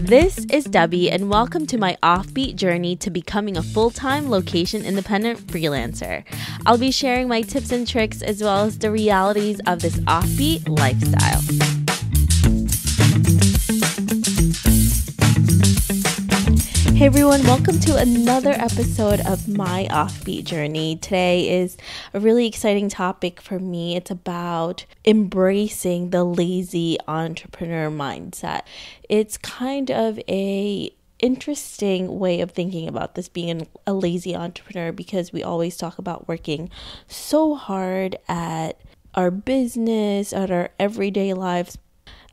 This is Debbie, and welcome to my offbeat journey to becoming a full-time location-independent freelancer. I'll be sharing my tips and tricks as well as the realities of this offbeat lifestyle. Hey everyone, welcome to another episode of My Offbeat Journey. Today is a really exciting topic for me. It's about embracing the lazy entrepreneur mindset. It's kind of a interesting way of thinking about this, being a lazy entrepreneur, because we always talk about working so hard at our business, at our everyday lives.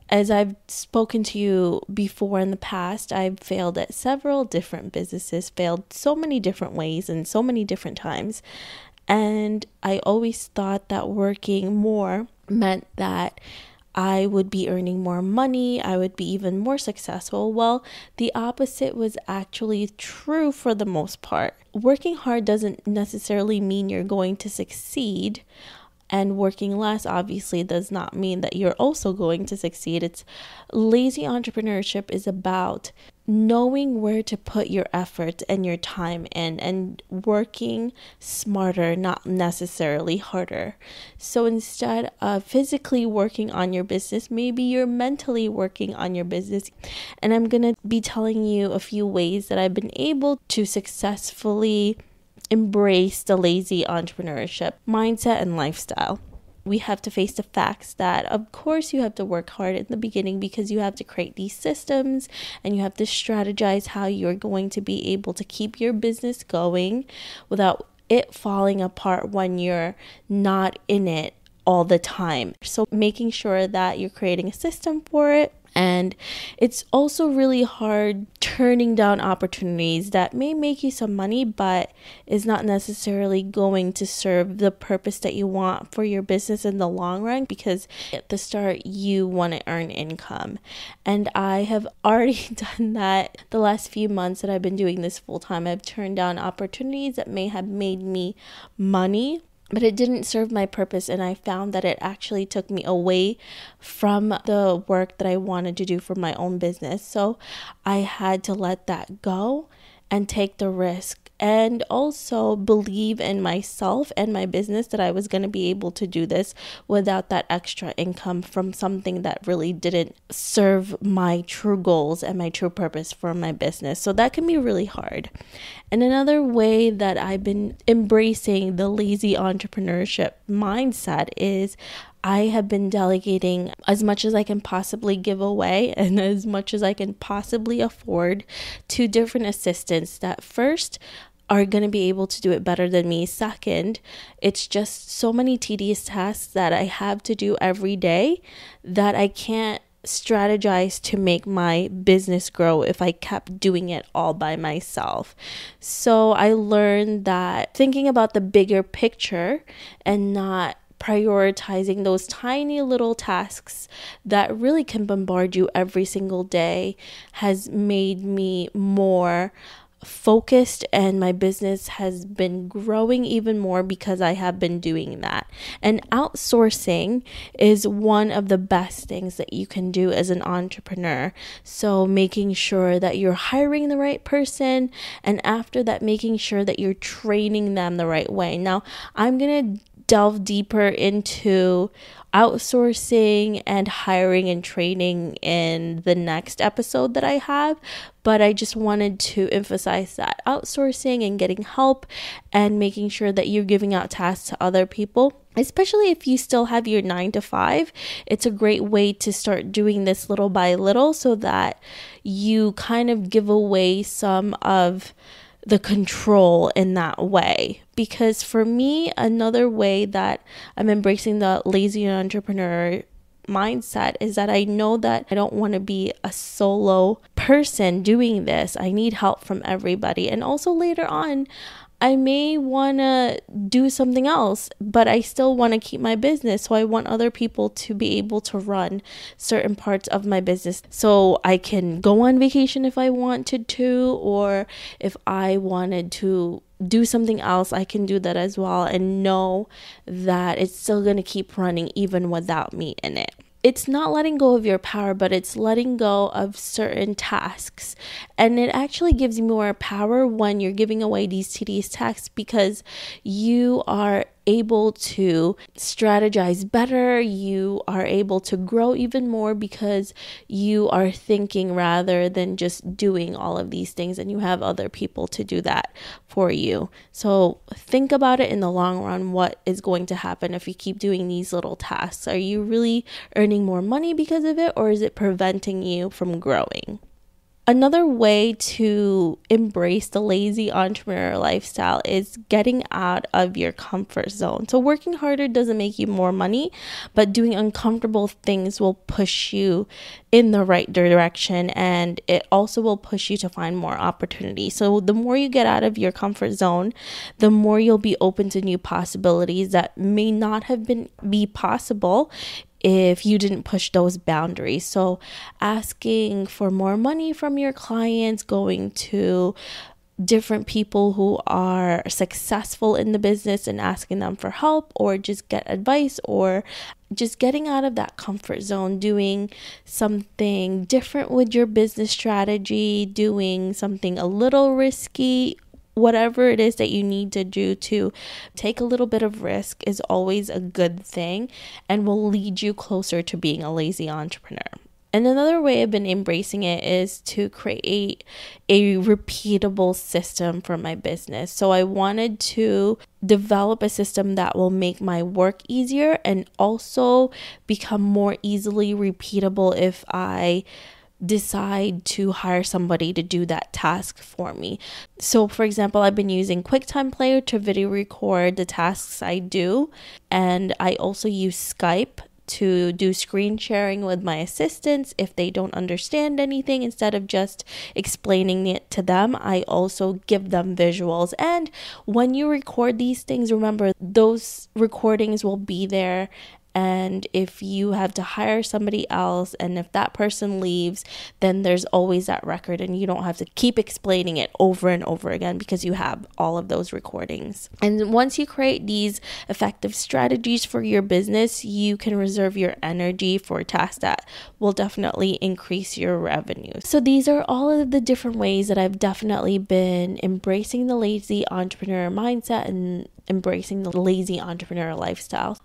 As I've spoken to you before in the past, I've failed at several different businesses, failed so many different ways and so many different times. And I always thought that working more meant that I would be earning more money, I would be even more successful. Well, the opposite was actually true for the most part. Working hard doesn't necessarily mean you're going to succeed. And working less obviously does not mean that you're also going to succeed. It's lazy entrepreneurship is about knowing where to put your effort and your time in and working smarter, not necessarily harder. So instead of physically working on your business, maybe you're mentally working on your business. And I'm going to be telling you a few ways that I've been able to successfully embrace the lazy entrepreneurship mindset and lifestyle. We have to face the facts that, of course, you have to work hard in the beginning because you have to create these systems and you have to strategize how you're going to be able to keep your business going without it falling apart when you're not in it all the time. So making sure that you're creating a system for it. And it's also really hard turning down opportunities that may make you some money, but is not necessarily going to serve the purpose that you want for your business in the long run, because at the start you want to earn income. And I have already done that the last few months that I've been doing this full time. I've turned down opportunities that may have made me money, but it didn't serve my purpose, and I found that it actually took me away from the work that I wanted to do for my own business. So I had to let that go and take the risk, and also believe in myself and my business that I was going to be able to do this without that extra income from something that really didn't serve my true goals and my true purpose for my business. So that can be really hard. And another way that I've been embracing the lazy entrepreneurship mindset is I have been delegating as much as I can possibly give away and as much as I can possibly afford to different assistants that first are going to be able to do it better than me. Second, it's just so many tedious tasks that I have to do every day that I can't strategize to make my business grow if I kept doing it all by myself. So I learned that thinking about the bigger picture and not prioritizing those tiny little tasks that really can bombard you every single day has made me more focused, and my business has been growing even more because I have been doing that. And outsourcing is one of the best things that you can do as an entrepreneur. So making sure that you're hiring the right person, and after that, making sure that you're training them the right way. Now, I'm going to delve deeper into outsourcing and hiring and training in the next episode that I have, but I just wanted to emphasize that outsourcing and getting help and making sure that you're giving out tasks to other people, especially if you still have your 9 to 5, it's a great way to start doing this little by little so that you kind of give away some of the control in that way. Because for me, another way that I'm embracing the lazy entrepreneur mindset is that I know that I don't want to be a solo person doing this. I need help from everybody. And also later on, I may want to do something else, but I still want to keep my business. So I want other people to be able to run certain parts of my business. So I can go on vacation if I wanted to, or if I wanted to do something else, I can do that as well, and know that it's still going to keep running even without me in it. It's not letting go of your power, but it's letting go of certain tasks. And it actually gives you more power when you're giving away these tedious tasks, because you are able to strategize better. You are able to grow even more because you are thinking rather than just doing all of these things, and you have other people to do that for you. So think about it in the long run. What is going to happen if you keep doing these little tasks? Are you really earning more money because of it, or is it preventing you from growing? Another way to embrace the lazy entrepreneur lifestyle is getting out of your comfort zone. So working harder doesn't make you more money, but doing uncomfortable things will push you in the right direction, and it also will push you to find more opportunity. So the more you get out of your comfort zone, the more you'll be open to new possibilities that may not have be possible if you didn't push those boundaries. So asking for more money from your clients, going to different people who are successful in the business and asking them for help, or just get advice, or just getting out of that comfort zone, doing something different with your business strategy, doing something a little risky. Whatever it is that you need to do to take a little bit of risk is always a good thing, and will lead you closer to being a lazy entrepreneur. And another way I've been embracing it is to create a repeatable system for my business. So I wanted to develop a system that will make my work easier and also become more easily repeatable if I decide to hire somebody to do that task for me. So for example, I've been using QuickTime Player to video record the tasks I do, and I also use Skype to do screen sharing with my assistants if they don't understand anything. Instead of just explaining it to them, I also give them visuals. And when you record these things, remember those recordings will be there. And if you have to hire somebody else, and if that person leaves, then there's always that record, and you don't have to keep explaining it over and over again because you have all of those recordings. And once you create these effective strategies for your business, you can reserve your energy for tasks that will definitely increase your revenue. So these are all of the different ways that I've definitely been embracing the lazy entrepreneur mindset and embracing the lazy entrepreneur lifestyle.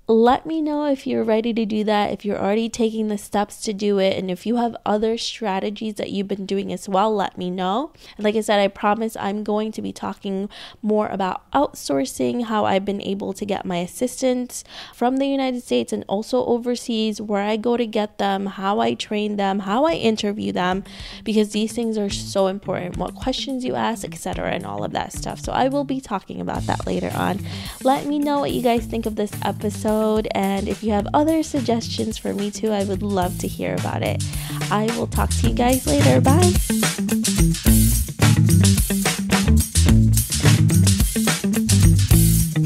Let me know if you're ready to do that, if you're already taking the steps to do it, and if you have other strategies that you've been doing as well, let me know. And like I said, I promise I'm going to be talking more about outsourcing, how I've been able to get my assistants from the United States and also overseas, where I go to get them, how I train them, how I interview them, because these things are so important, what questions you ask, etc., and all of that stuff. So I will be talking about that later on. Let me know what you guys think of this episode. And if you have other suggestions for me too, I would love to hear about it. I will talk to you guys later. Bye.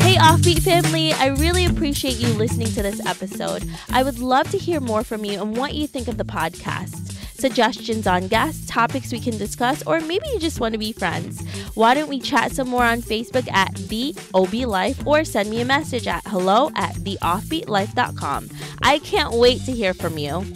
Hey Offbeat family, I really appreciate you listening to this episode. I would love to hear more from you and what you think of the podcast. Suggestions on guests, topics we can discuss, or maybe you just want to be friends. Why don't we chat some more on Facebook at The OB Life, or send me a message at hello@theoffbeatlife.com. I can't wait to hear from you.